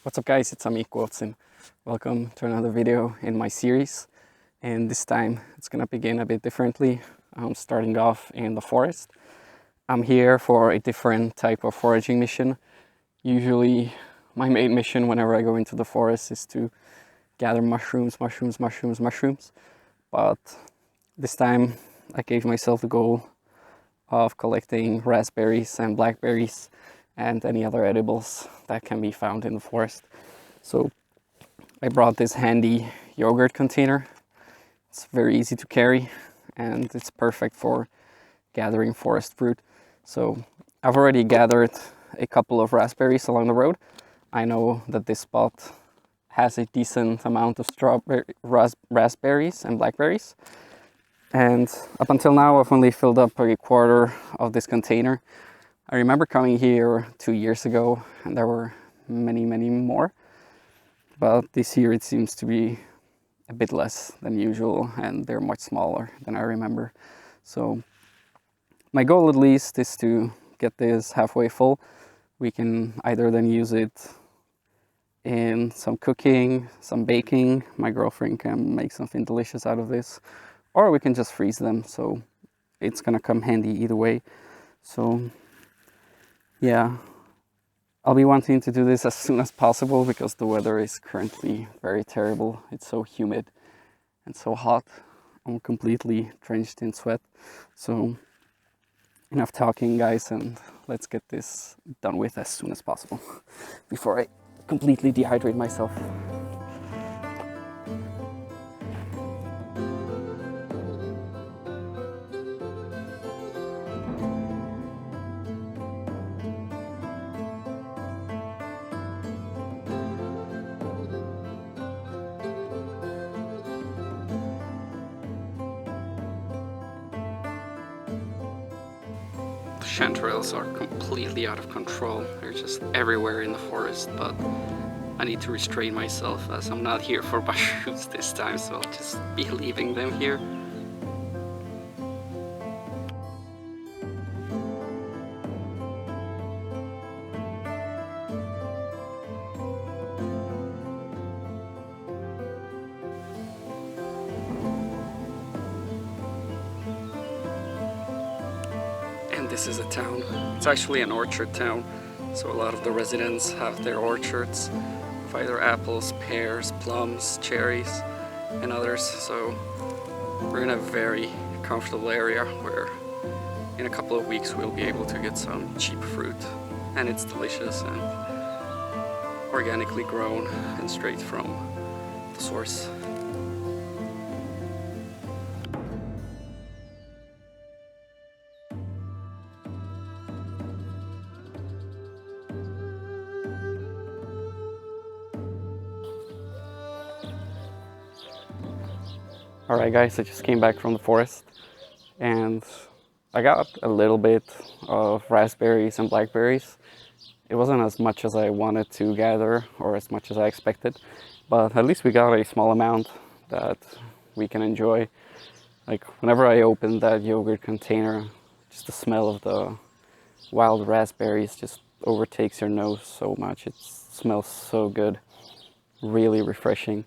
What's up guys, it's Mikeš and welcome to another video in my series. And this time it's gonna begin a bit differently. I'm starting off in the forest. I'm here for a different type of foraging mission. Usually my main mission whenever I go into the forest is to gather mushrooms. But this time I gave myself the goal of collecting raspberries and blackberries and any other edibles that can be found in the forest. So I brought this handy yogurt container. It's very easy to carry and it's perfect for gathering forest fruit. So I've already gathered a couple of raspberries along the road. I know that this spot has a decent amount of raspberries and blackberries. And up until now, I've only filled up a quarter of this container. I remember coming here 2 years ago and there were many more. But this year it seems to be a bit less than usual and they're much smaller than I remember. So my goal at least is to get this halfway full. We can either then use it in some cooking, some baking. My girlfriend can make something delicious out of this. Or we can just freeze them, so it's gonna come handy either way. So yeah, I'll be wanting to do this as soon as possible because the weather is currently very terrible. It's so humid and so hot. I'm completely drenched in sweat. So enough talking guys, and let's get this done with as soon as possible before I completely dehydrate myself. Chanterelles are completely out of control. They're just everywhere in the forest, but I need to restrain myself as I'm not here for mushrooms this time, so I'll just be leaving them here. This is a town. It's actually an orchard town, so a lot of the residents have their orchards of either apples, pears, plums, cherries, and others. So we're in a very comfortable area where in a couple of weeks we'll be able to get some cheap fruit, and it's delicious and organically grown and straight from the source. Alright guys, I just came back from the forest and I got a little bit of raspberries and blackberries. It wasn't as much as I wanted to gather or as much as I expected, but at least we got a small amount that we can enjoy. Like whenever I opened that yogurt container, just the smell of the wild raspberries just overtakes your nose so much. It smells so good, really refreshing.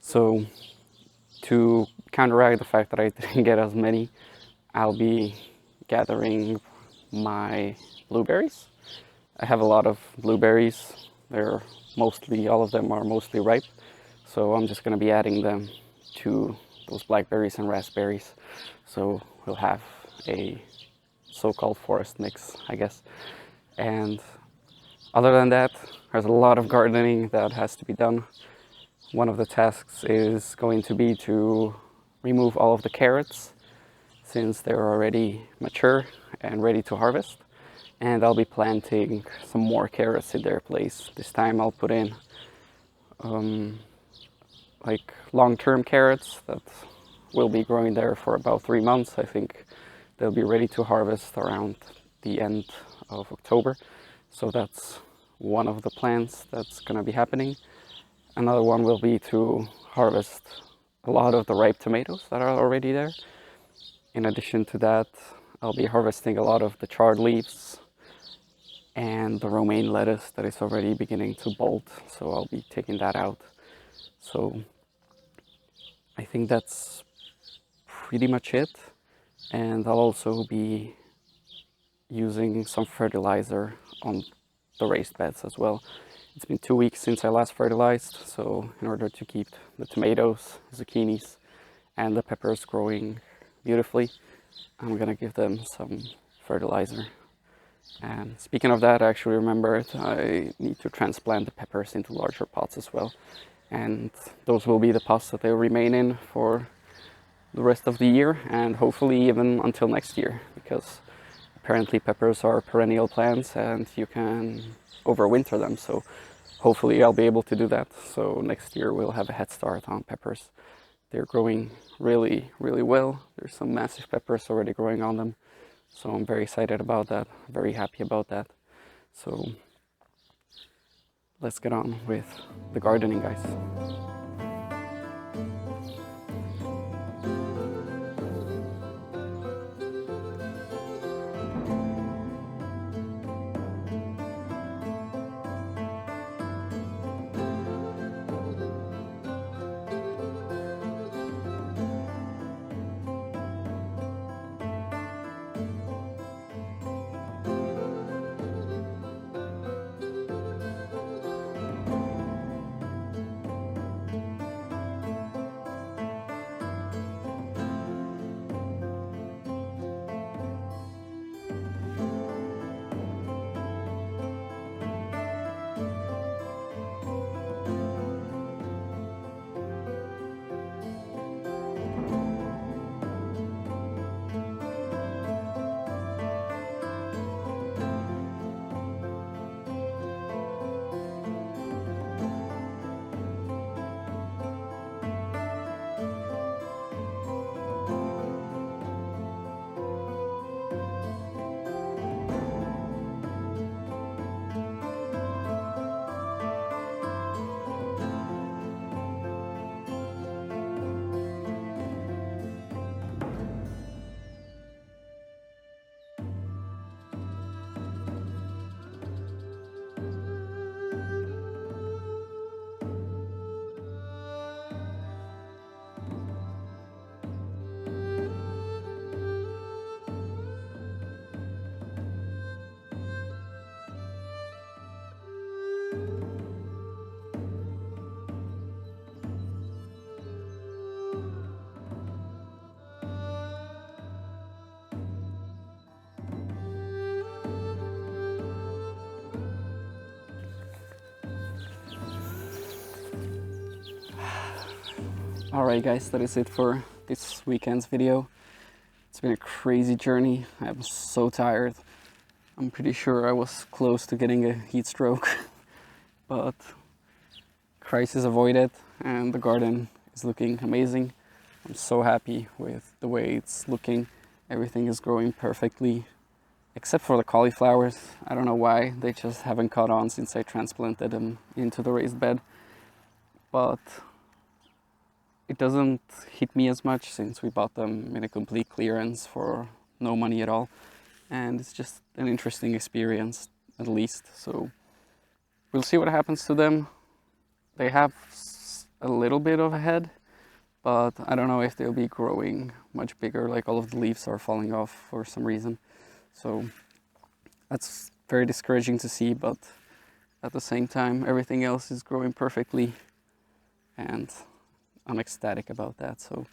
So to counteract the fact that I didn't get as many, I'll be gathering my blueberries. I have a lot of blueberries. All of them are mostly ripe. So I'm just gonna be adding them to those blackberries and raspberries. So we'll have a so-called forest mix, I guess. And other than that, there's a lot of gardening that has to be done. One of the tasks is going to be to remove all of the carrots since they're already mature and ready to harvest. And I'll be planting some more carrots in their place. This time I'll put in like long-term carrots that will be growing there for about 3 months. I think they'll be ready to harvest around the end of October. So that's one of the plans that's gonna be happening. Another one will be to harvest a lot of the ripe tomatoes that are already there. In addition to that, I'll be harvesting a lot of the charred leaves and the romaine lettuce that is already beginning to bolt, so I'll be taking that out. So I think that's pretty much it, and I'll also be using some fertilizer on the raised beds as well. It's been 2 weeks since I last fertilized, so in order to keep the tomatoes, zucchinis, and the peppers growing beautifully, I'm gonna give them some fertilizer. And speaking of that, I actually remembered I need to transplant the peppers into larger pots as well. And those will be the pots that they'll remain in for the rest of the year, and hopefully even until next year, because apparently peppers are perennial plants and you can overwinter them. So hopefully I'll be able to do that. So next year we'll have a head start on peppers. They're growing really, really well. There's some massive peppers already growing on them. So I'm very excited about that, very happy about that. So let's get on with the gardening, guys. Alright guys, that is it for this weekend's video. It's been a crazy journey. I'm so tired. I'm pretty sure I was close to getting a heat stroke, but crisis avoided and the garden is looking amazing. I'm so happy with the way it's looking. Everything is growing perfectly, except for the cauliflowers. I don't know why, they just haven't caught on since I transplanted them into the raised bed. But it doesn't hit me as much since we bought them in a complete clearance for no money at all. And it's just an interesting experience, at least. So we'll see what happens to them. They have a little bit of a head, but I don't know if they'll be growing much bigger. Like all of the leaves are falling off for some reason. So that's very discouraging to see, but at the same time, everything else is growing perfectly. And I'm ecstatic about that. So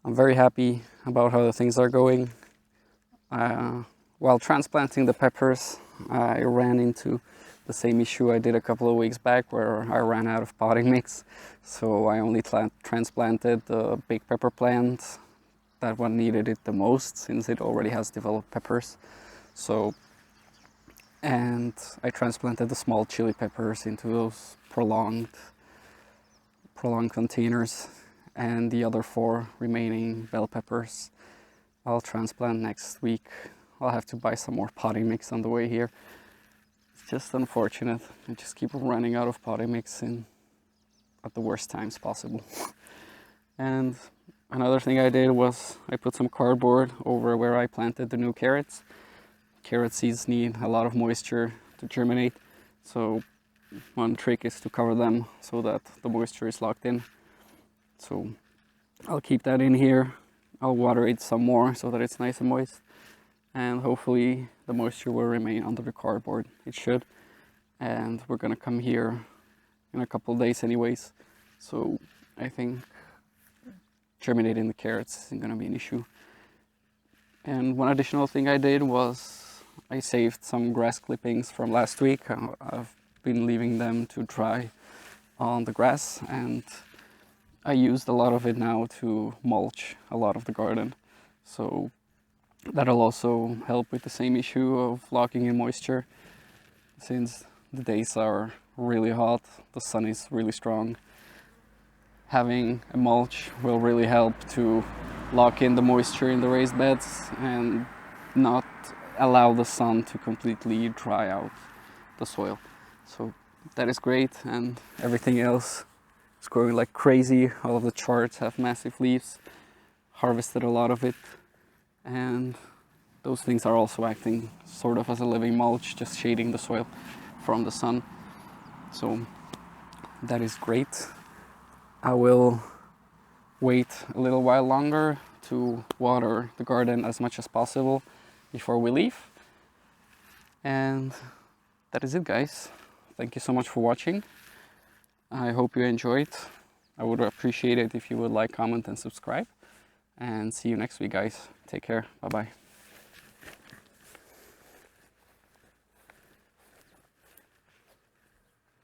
I'm very happy about how the things are going. While transplanting the peppers, I ran into the same issue I did a couple of weeks back, where I ran out of potting mix. So I only transplanted the big pepper plant. That one needed it the most since it already has developed peppers. So, and I transplanted the small chili peppers into those prolonged containers, and the other 4 remaining bell peppers I'll transplant next week. I'll have to buy some more potting mix on the way here. It's just unfortunate. I just keep running out of potting mix at the worst times possible. And another thing I did was I put some cardboard over where I planted the new carrots, carrot seeds need a lot of moisture to germinate. So one trick is to cover them so that the moisture is locked in. So I'll keep that in here. I'll water it some more so that it's nice and moist. And hopefully the moisture will remain under the cardboard. It should. And we're gonna come here in a couple of days anyways. So I think germinating the carrots isn't gonna be an issue. And one additional thing I did was I saved some grass clippings from last week. I've been leaving them to dry on the grass, and I used a lot of it now to mulch a lot of the garden. So that'll also help with the same issue of locking in moisture. Since the days are really hot, the sun is really strong, having a mulch will really help to lock in the moisture in the raised beds and not allow the sun to completely dry out the soil. So that is great, and everything else is growing like crazy. All of the charts have massive leaves, harvested a lot of it, and those things are also acting sort of as a living mulch, just shading the soil from the sun. So that is great. I will wait a little while longer to water the garden as much as possible before we leave. And that is it, guys. Thank you so much for watching. I hope you enjoyed. I would appreciate it if you would like, comment, and subscribe. And see you next week, guys. Take care. Bye-bye.